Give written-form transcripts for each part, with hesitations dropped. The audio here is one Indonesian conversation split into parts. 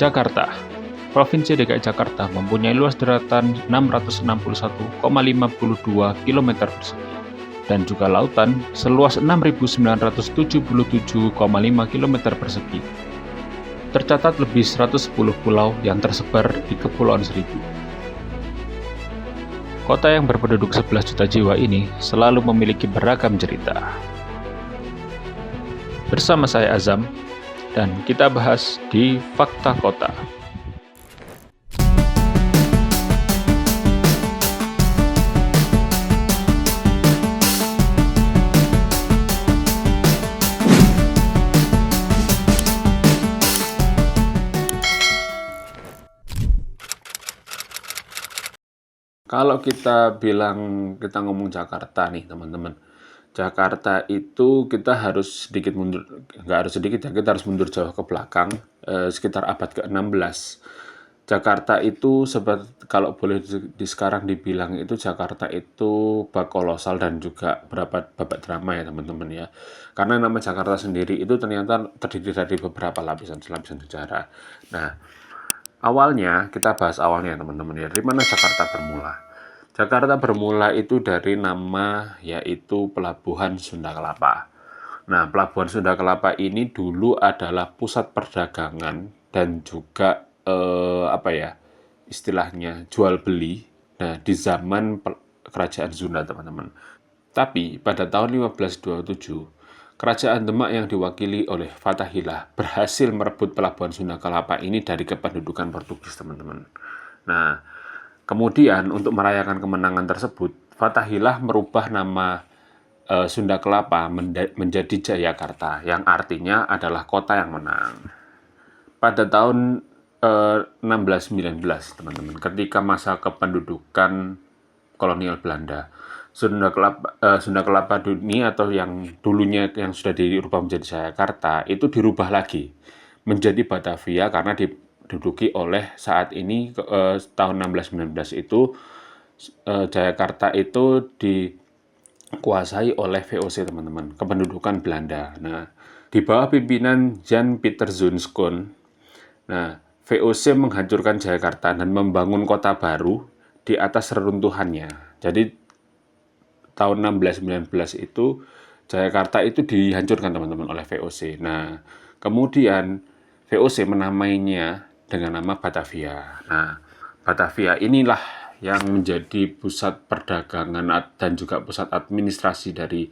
Jakarta. Provinsi DKI Jakarta mempunyai luas daratan 661,52 km persegi dan juga lautan seluas 6.977,5 km persegi. Tercatat lebih 110 pulau yang tersebar di Kepulauan Seribu. Kota yang berpenduduk 11 juta jiwa ini selalu memiliki beragam cerita. Bersama saya Azam, dan kita bahas di Fakta Kota. Kalau kita ngomong Jakarta nih teman-teman, Jakarta itu kita harus sedikit mundur, nggak harus sedikit ya, kita harus mundur jauh ke belakang, sekitar abad ke-16. Jakarta itu kalau boleh sekarang dibilang itu Jakarta itu bak kolosal dan juga babak drama ya teman-teman ya. Karena nama Jakarta sendiri itu ternyata terdiri dari beberapa lapisan sejarah. Nah, awalnya, kita bahas awalnya teman-teman ya, dari mana Jakarta bermula. Jakarta bermula itu dari nama yaitu Pelabuhan Sunda Kelapa. Nah, Pelabuhan Sunda Kelapa ini dulu adalah pusat perdagangan dan juga istilahnya jual beli. Nah, di zaman Kerajaan Sunda teman-teman. Tapi pada tahun 1527, Kerajaan Demak yang diwakili oleh Fathaillah berhasil merebut Pelabuhan Sunda Kelapa ini dari kependudukan Portugis, teman-teman. Nah, kemudian untuk merayakan kemenangan tersebut, Fathaillah merubah nama Sunda Kelapa menjadi Jayakarta, yang artinya adalah kota yang menang. Pada tahun 1619, teman-teman, ketika masa kependudukan kolonial Belanda, Sunda Kelapa Dunia atau yang dulunya yang sudah dirubah menjadi Jayakarta itu dirubah lagi menjadi Batavia karena diduduki oleh saat ini tahun 1619 itu Jayakarta itu dikuasai oleh VOC teman-teman, kependudukan Belanda. Nah, di bawah pimpinan Jan Pieter Zoonschoon, nah VOC menghancurkan Jayakarta dan membangun kota baru di atas reruntuhannya. Jadi tahun 1619 itu Jayakarta itu dihancurkan teman-teman oleh VOC. Nah, kemudian VOC menamainya dengan nama Batavia. Nah, Batavia inilah yang menjadi pusat perdagangan dan juga pusat administrasi dari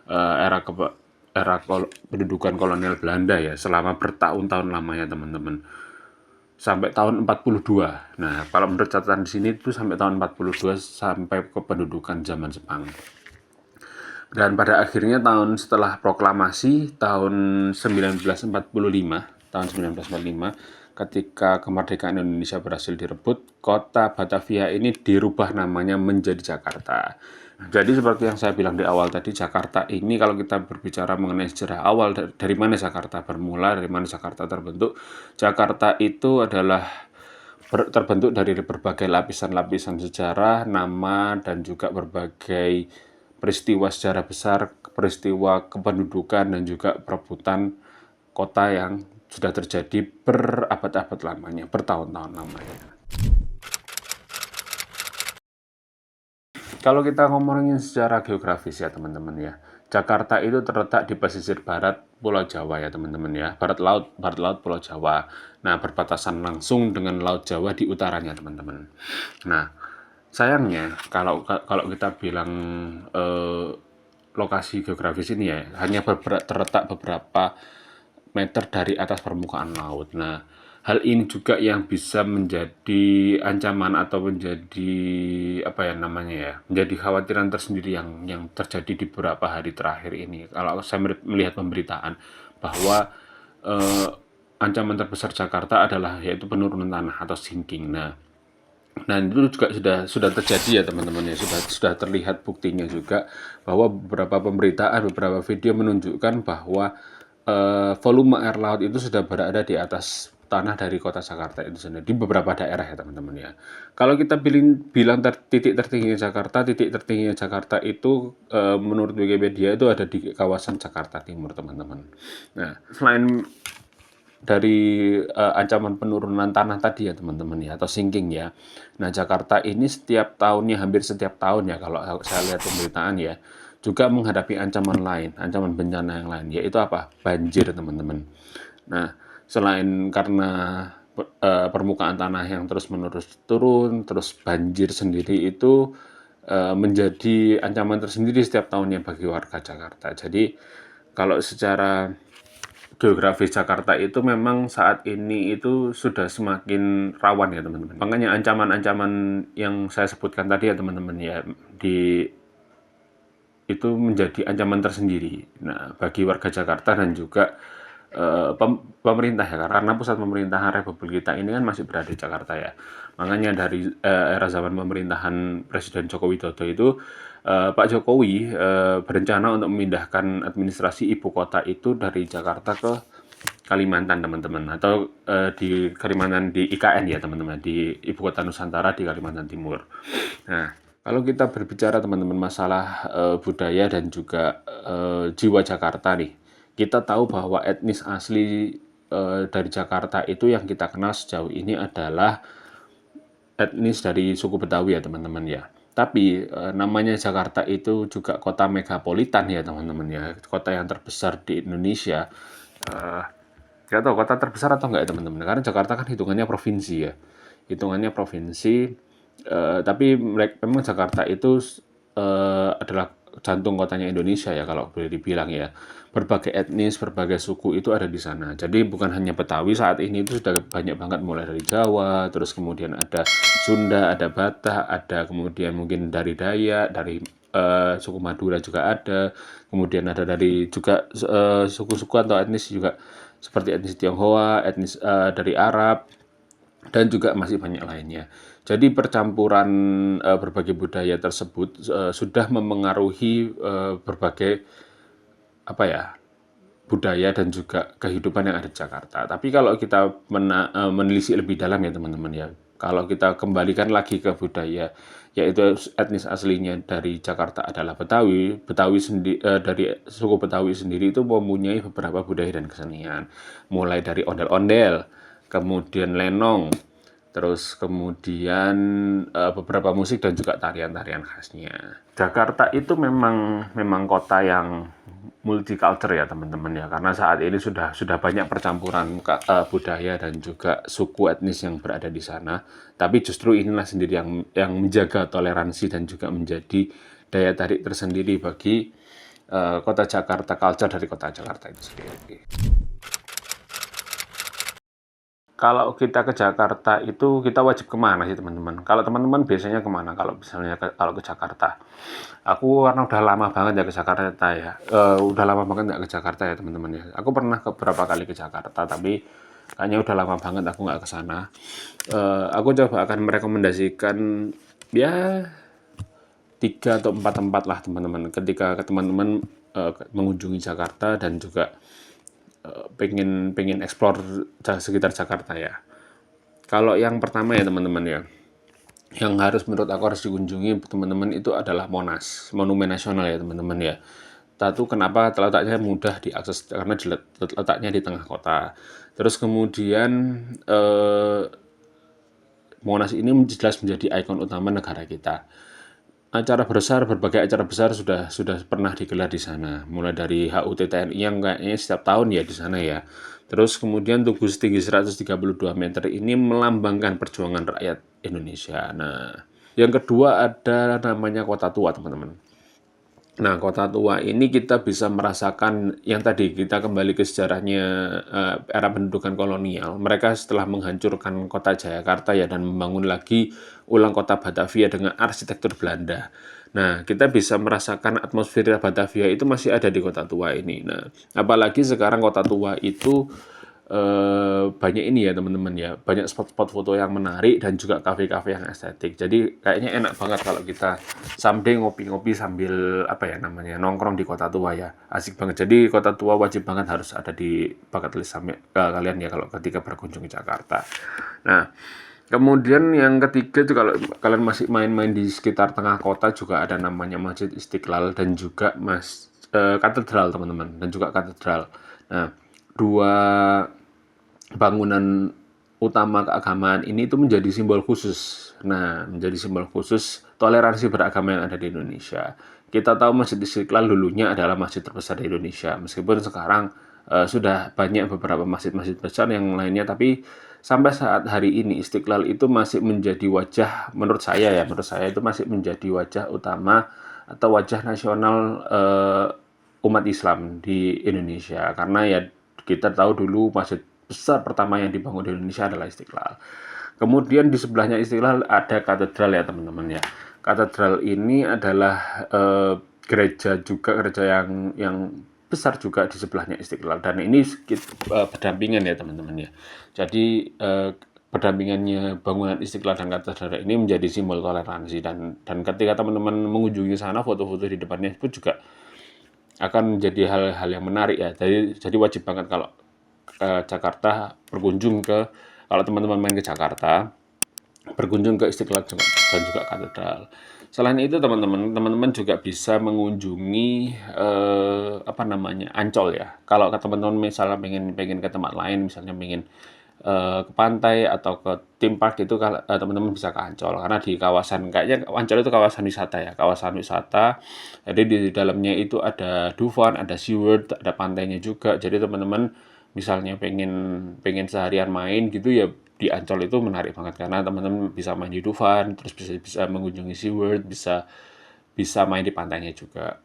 era pendudukan kolonial Belanda ya, selama bertahun-tahun lamanya teman-teman. Sampai tahun 42. Nah, kalau menurut catatan di sini itu sampai tahun 42 sampai kependudukan zaman Jepang. Dan pada akhirnya setelah proklamasi tahun 1945, ketika kemerdekaan Indonesia berhasil direbut, kota Batavia ini dirubah namanya menjadi Jakarta. Jadi seperti yang saya bilang di awal tadi, Jakarta ini kalau kita berbicara mengenai sejarah awal, dari mana Jakarta bermula, dari mana Jakarta terbentuk, Jakarta itu adalah terbentuk dari berbagai lapisan-lapisan sejarah, nama, dan juga berbagai peristiwa sejarah besar, peristiwa kependudukan, dan juga perebutan kota yang sudah terjadi berabad-abad lamanya, bertahun-tahun lamanya. Kalau kita ngomongin secara geografis ya teman-teman ya, Jakarta itu terletak di pesisir barat Pulau Jawa ya teman-teman ya, barat laut Pulau Jawa. Nah, berbatasan langsung dengan Laut Jawa di utaranya teman-teman. Nah, sayangnya kalau kita bilang lokasi geografis ini ya, hanya terletak beberapa meter dari atas permukaan laut. Nah, hal ini juga yang bisa menjadi ancaman atau menjadi menjadi khawatiran tersendiri yang terjadi di beberapa hari terakhir ini. Kalau saya melihat pemberitaan bahwa ancaman terbesar Jakarta adalah yaitu penurunan tanah atau sinking. Nah, itu juga sudah terjadi ya teman-teman ya, sudah terlihat buktinya juga bahwa beberapa pemberitaan, beberapa video menunjukkan bahwa volume air laut itu sudah berada di atas tanah dari kota Jakarta itu sendiri di beberapa daerah ya teman-teman ya. Kalau kita bilang titik tertingginya Jakarta itu menurut Wikipedia itu ada di kawasan Jakarta Timur teman-teman. Nah, selain dari ancaman penurunan tanah tadi ya teman-teman ya, atau sinking ya. Nah, Jakarta ini setiap tahunnya, hampir setiap tahun ya kalau saya lihat pemberitaan ya, juga menghadapi ancaman lain, ancaman bencana yang lain, yaitu apa? Banjir teman-teman. Nah, selain karena permukaan tanah yang terus-menerus turun, terus banjir sendiri itu menjadi ancaman tersendiri setiap tahunnya bagi warga Jakarta. Jadi kalau secara geografis Jakarta itu memang saat ini itu sudah semakin rawan ya teman-teman. Makanya ancaman-ancaman yang saya sebutkan tadi ya teman-teman ya, itu menjadi ancaman tersendiri. Nah, bagi warga Jakarta dan juga pemerintah ya, karena pusat pemerintahan Republik kita ini kan masih berada di Jakarta ya. Makanya dari era zaman pemerintahan Presiden Joko Widodo itu Pak Jokowi berencana untuk memindahkan administrasi ibu kota itu dari Jakarta ke Kalimantan teman-teman, atau di Kalimantan di IKN ya teman-teman, di Ibu Kota Nusantara di Kalimantan Timur. Nah, kalau kita berbicara teman-teman masalah budaya dan juga jiwa Jakarta nih, kita tahu bahwa etnis asli dari Jakarta itu yang kita kenal sejauh ini adalah etnis dari suku Betawi ya teman-teman ya. Tapi namanya Jakarta itu juga kota megapolitan ya teman-teman ya, kota yang terbesar di Indonesia. Nggak tahu kota terbesar atau enggak ya teman-teman, karena Jakarta kan hitungannya provinsi ya, hitungannya provinsi, tapi memang Jakarta itu adalah jantung kotanya Indonesia ya kalau boleh dibilang ya. Berbagai etnis, berbagai suku itu ada di sana. Jadi bukan hanya Betawi, saat ini itu sudah banyak banget, mulai dari Jawa, terus kemudian ada Sunda, ada Batak, ada kemudian mungkin dari Dayak, dari suku Madura juga ada, kemudian ada dari juga suku-suku atau etnis juga seperti etnis Tionghoa, etnis dari Arab, dan juga masih banyak lainnya. Jadi percampuran berbagai budaya tersebut sudah memengaruhi berbagai apa ya, budaya dan juga kehidupan yang ada di Jakarta. Tapi kalau kita menelisik lebih dalam ya teman-teman ya, kalau kita kembalikan lagi ke budaya, yaitu etnis aslinya dari Jakarta adalah Betawi. Dari suku Betawi sendiri itu mempunyai beberapa budaya dan kesenian, mulai dari ondel-ondel, kemudian lenong, terus kemudian beberapa musik dan juga tarian-tarian khasnya. Jakarta itu memang kota yang multicultural ya teman-teman ya, karena saat ini sudah banyak percampuran budaya dan juga suku etnis yang berada di sana. Tapi justru inilah sendiri yang menjaga toleransi dan juga menjadi daya tarik tersendiri bagi kota Jakarta, culture dari kota Jakarta itu sendiri. Kalau kita ke Jakarta itu kita wajib kemana sih teman-teman? Kalau teman-teman biasanya kemana kalau misalnya kalau ke Jakarta? Aku karena udah lama banget ya ke Jakarta ya. Udah lama banget nggak ke Jakarta ya teman-teman ya. Aku pernah beberapa kali ke Jakarta, tapi kayaknya udah lama banget aku nggak ke sana. Aku coba akan merekomendasikan ya 3 atau 4 tempat lah teman-teman. Ketika teman-teman mengunjungi Jakarta dan juga pengen explore sekitar Jakarta ya. Kalau yang pertama ya teman-teman ya, yang menurut aku harus dikunjungi teman-teman itu adalah Monas, Monumen Nasional ya teman-teman ya. Satu, kenapa letaknya mudah diakses, karena letaknya di tengah kota. Terus kemudian Monas ini jelas menjadi ikon utama negara kita. Berbagai acara besar sudah pernah digelar di sana, mulai dari HUT TNI yang kayaknya setiap tahun ya di sana ya. Terus kemudian Tugu setinggi 132 meter ini melambangkan perjuangan rakyat Indonesia. Nah, yang kedua ada namanya Kota Tua, teman-teman. Nah, Kota Tua ini kita bisa merasakan yang tadi kita kembali ke sejarahnya era pendudukan kolonial. Mereka setelah menghancurkan kota Jayakarta ya dan membangun lagi ulang kota Batavia dengan arsitektur Belanda. Nah, kita bisa merasakan atmosfer Batavia itu masih ada di Kota Tua ini. Nah, apalagi sekarang Kota Tua itu banyak ini ya teman-teman ya, banyak spot-spot foto yang menarik dan juga kafe-kafe yang estetik. Jadi kayaknya enak banget kalau kita someday ngopi-ngopi sambil apa ya namanya, nongkrong di Kota Tua ya, asik banget. Jadi Kota Tua wajib banget harus ada di bucket list kalian ya kalau ketika berkunjung ke Jakarta. Nah, kemudian yang ketiga itu kalau kalian masih main-main di sekitar tengah kota juga ada namanya Masjid Istiqlal dan juga katedral teman-teman, dan juga katedral. Nah, dua bangunan utama keagamaan ini itu menjadi simbol khusus. Nah, menjadi simbol khusus toleransi beragama yang ada di Indonesia. Kita tahu Masjid Istiqlal dulunya adalah masjid terbesar di Indonesia, meskipun sekarang sudah banyak beberapa masjid-masjid besar yang lainnya, tapi sampai saat hari ini Istiqlal itu masih menjadi wajah, menurut saya itu masih menjadi wajah utama atau wajah nasional umat Islam di Indonesia. Karena ya kita tahu dulu masjid besar pertama yang dibangun di Indonesia adalah Istiqlal. Kemudian di sebelahnya Istiqlal ada katedral ya teman-teman ya. Katedral ini adalah gereja juga, gereja yang besar juga di sebelahnya Istiqlal, dan ini berdampingan ya teman-teman ya. Jadi berdampingannya bangunan Istiqlal dan katedral ini menjadi simbol toleransi, dan ketika teman-teman mengunjungi sana, foto-foto di depannya pun juga akan menjadi hal-hal yang menarik ya. Jadi wajib banget kalau ke Jakarta berkunjung ke, kalau teman-teman main ke Jakarta, berkunjung ke Istiqlal dan juga katedral. Selain itu teman-teman juga bisa mengunjungi Ancol ya. Kalau ke teman-teman misalnya pengen ke tempat lain, misalnya pengen ke pantai atau ke theme park itu, teman-teman bisa ke Ancol, karena di kawasan, kayaknya Ancol itu kawasan wisata ya, kawasan wisata. Jadi di dalamnya itu ada Dufan, ada SeaWorld, ada pantainya juga. Jadi teman-teman misalnya pengen pengen seharian main gitu ya, di Ancol itu menarik banget karena teman-teman bisa main di Dufan, terus bisa mengunjungi SeaWorld, bisa bisa main di pantainya juga.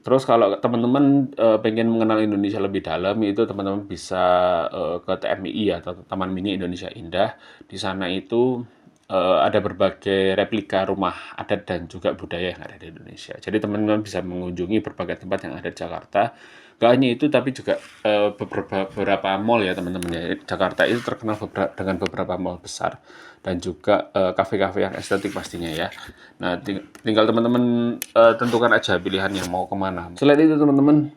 Terus kalau teman-teman pengen mengenal Indonesia lebih dalam, itu teman-teman bisa ke TMI atau Taman Mini Indonesia Indah. Di sana itu ada berbagai replika rumah adat dan juga budaya yang ada di Indonesia. Jadi teman-teman bisa mengunjungi berbagai tempat yang ada di Jakarta. Gak hanya itu, tapi juga beberapa mall ya teman-teman ya. Jakarta itu terkenal dengan beberapa mall besar dan juga kafe-kafe yang estetik pastinya ya. Nah, tinggal teman-teman tentukan aja pilihannya mau kemana. Selain itu teman-teman,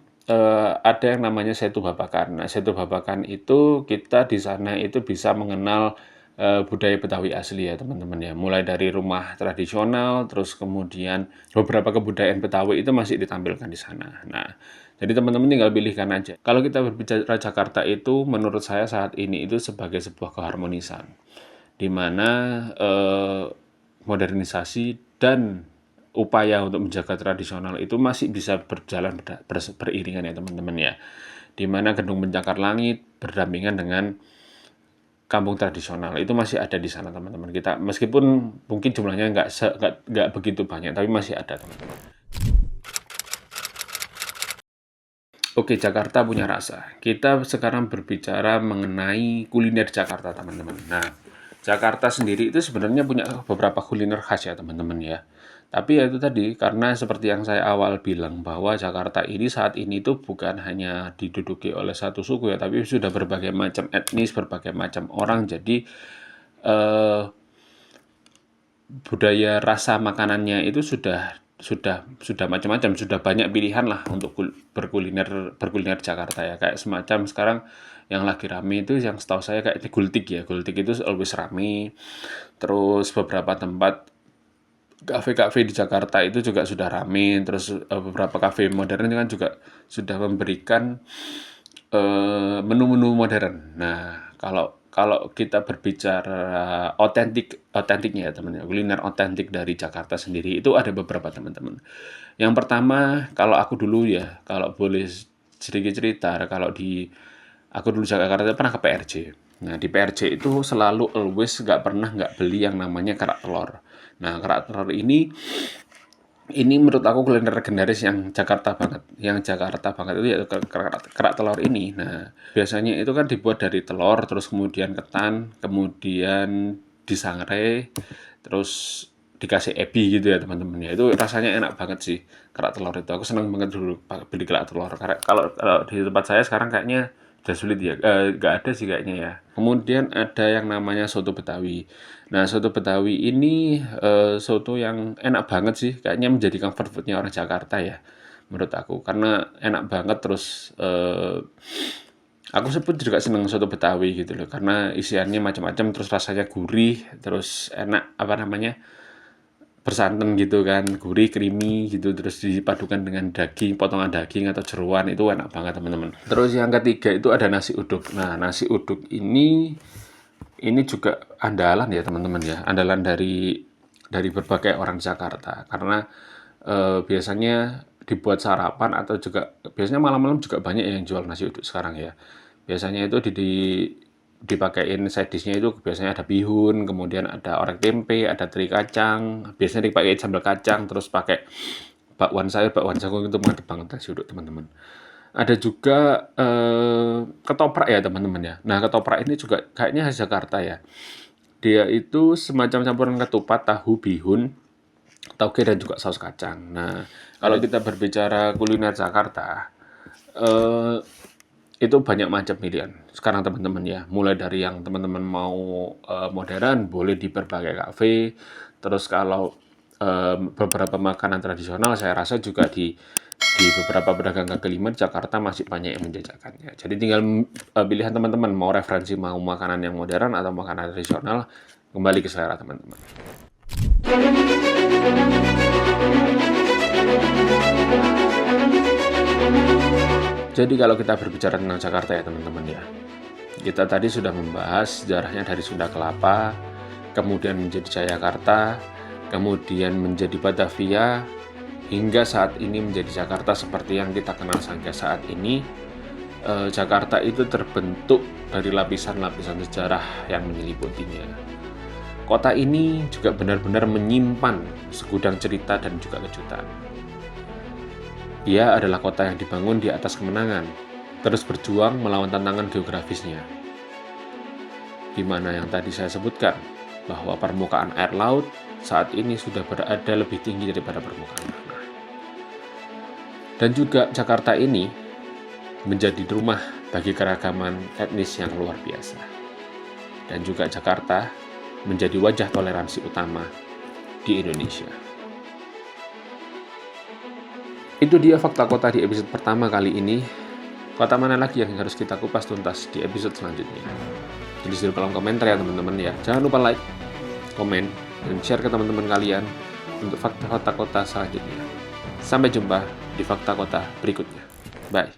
ada yang namanya Setu Babakan. Nah, Setu Babakan itu kita di sana itu bisa mengenal budaya Betawi asli ya teman-teman ya. Mulai dari rumah tradisional, terus kemudian beberapa kebudayaan Betawi itu masih ditampilkan di sana. Nah, jadi teman-teman tinggal pilihkan aja. Kalau kita berbicara Jakarta itu, menurut saya saat ini itu sebagai sebuah keharmonisan, di mana modernisasi dan upaya untuk menjaga tradisional itu masih bisa berjalan beriringan ya teman-teman ya. Di mana Gedung Pencakar Langit berdampingan dengan kampung tradisional itu masih ada di sana teman-teman. Kita meskipun mungkin jumlahnya nggak begitu banyak, tapi masih ada teman-teman. Oke, Jakarta punya rasa. Kita sekarang berbicara mengenai kuliner Jakarta, teman-teman. Nah, Jakarta sendiri itu sebenarnya punya beberapa kuliner khas ya, teman-teman ya. Tapi ya itu tadi, karena seperti yang saya awal bilang bahwa Jakarta ini saat ini tuh bukan hanya diduduki oleh satu suku ya, tapi sudah berbagai macam etnis, berbagai macam orang. Jadi eh, budaya rasa makanannya itu sudah macam-macam, sudah banyak pilihan lah untuk berkuliner berkuliner Jakarta ya. Kayak semacam sekarang yang lagi rame itu, yang setahu saya kayak gultik ya. Gultik itu always rame. Terus beberapa tempat kafe-kafe di Jakarta itu juga sudah rame. Terus beberapa kafe modern kan juga sudah memberikan menu-menu modern. Nah, kalau kalau kita berbicara otentiknya ya teman, kuliner otentik dari Jakarta sendiri itu ada beberapa teman-teman. Yang pertama, kalau aku dulu ya, kalau boleh sedikit cerita, kalau di aku dulu Jakarta pernah ke PRJ. Nah, di PRJ itu selalu always nggak pernah nggak beli yang namanya kerak telur. Nah, kerak telur ini menurut aku kuliner legendaris yang Jakarta banget. Yang Jakarta banget itu yaitu kerak telur ini. Nah, biasanya itu kan dibuat dari telur, terus kemudian ketan, kemudian disangrai, terus dikasih ebi gitu ya teman-teman ya. Itu rasanya enak banget sih kerak telur itu. Aku seneng banget dulu beli kerak telur. Karena kalau di tempat saya sekarang kayaknya udah sulit ya, nggak ada sih kayaknya ya. Kemudian ada yang namanya soto Betawi. Nah, soto Betawi ini soto yang enak banget sih, kayaknya menjadi comfort food-nya orang Jakarta ya, menurut aku. Karena enak banget, terus aku sebut juga seneng soto Betawi gitu loh, karena isiannya macam-macam, terus rasanya gurih, terus enak, apa namanya, bersantan gitu kan, gurih, creamy gitu, terus dipadukan dengan daging, potongan daging atau jeroan, itu enak banget teman-teman. Terus yang ketiga itu ada nasi uduk. Nah, nasi uduk ini juga andalan ya teman-teman ya, andalan dari berbagai orang Jakarta, karena biasanya dibuat sarapan atau juga biasanya malam-malam juga banyak yang jual nasi uduk sekarang ya. Biasanya itu dipakein side dish-nya itu biasanya ada bihun, kemudian ada orek tempe, ada teri kacang, biasanya dipakai sambal kacang, terus pakai bakwan sayur, bakwan jagung, itu mantep banget nasi uduk teman-teman. Ada juga ketoprak ya teman-teman ya. Nah, ketoprak ini juga kayaknya khas Jakarta ya. Dia itu semacam campuran ketupat, tahu, bihun, tauge, dan juga saus kacang. Nah, kalau kita berbicara kuliner Jakarta, eh, itu banyak macam pilihan sekarang teman-teman ya. Mulai dari yang teman-teman mau modern, boleh di berbagai kafe. Terus kalau beberapa makanan tradisional, saya rasa juga di beberapa pedagang kaki lima di Jakarta masih banyak yang menjajakannya. Jadi tinggal pilihan teman-teman mau referensi, mau makanan yang modern atau makanan tradisional, kembali ke selera teman-teman. Jadi kalau kita berbicara tentang Jakarta ya teman-teman ya, kita tadi sudah membahas sejarahnya dari Sunda Kelapa, kemudian menjadi Jayakarta, kemudian menjadi Batavia, hingga saat ini menjadi Jakarta seperti yang kita kenal sampai saat ini. Jakarta itu terbentuk dari lapisan-lapisan sejarah yang menyeliputinya. Kota ini juga benar-benar menyimpan segudang cerita dan juga kejutan. Ia adalah kota yang dibangun di atas kemenangan, terus berjuang melawan tantangan geografisnya. Di mana yang tadi saya sebutkan, bahwa permukaan air laut saat ini sudah berada lebih tinggi daripada permukaan tanah. Dan juga Jakarta ini menjadi rumah bagi keragaman etnis yang luar biasa. Dan juga Jakarta menjadi wajah toleransi utama di Indonesia. Itu dia fakta kota di episode pertama kali ini. Kota mana lagi yang harus kita kupas tuntas di episode selanjutnya? Tulis di kolom komentar ya teman-teman ya. Jangan lupa like, komen, dan share ke teman-teman kalian untuk fakta-fakta kota selanjutnya. Sampai jumpa di fakta kota berikutnya. Bye.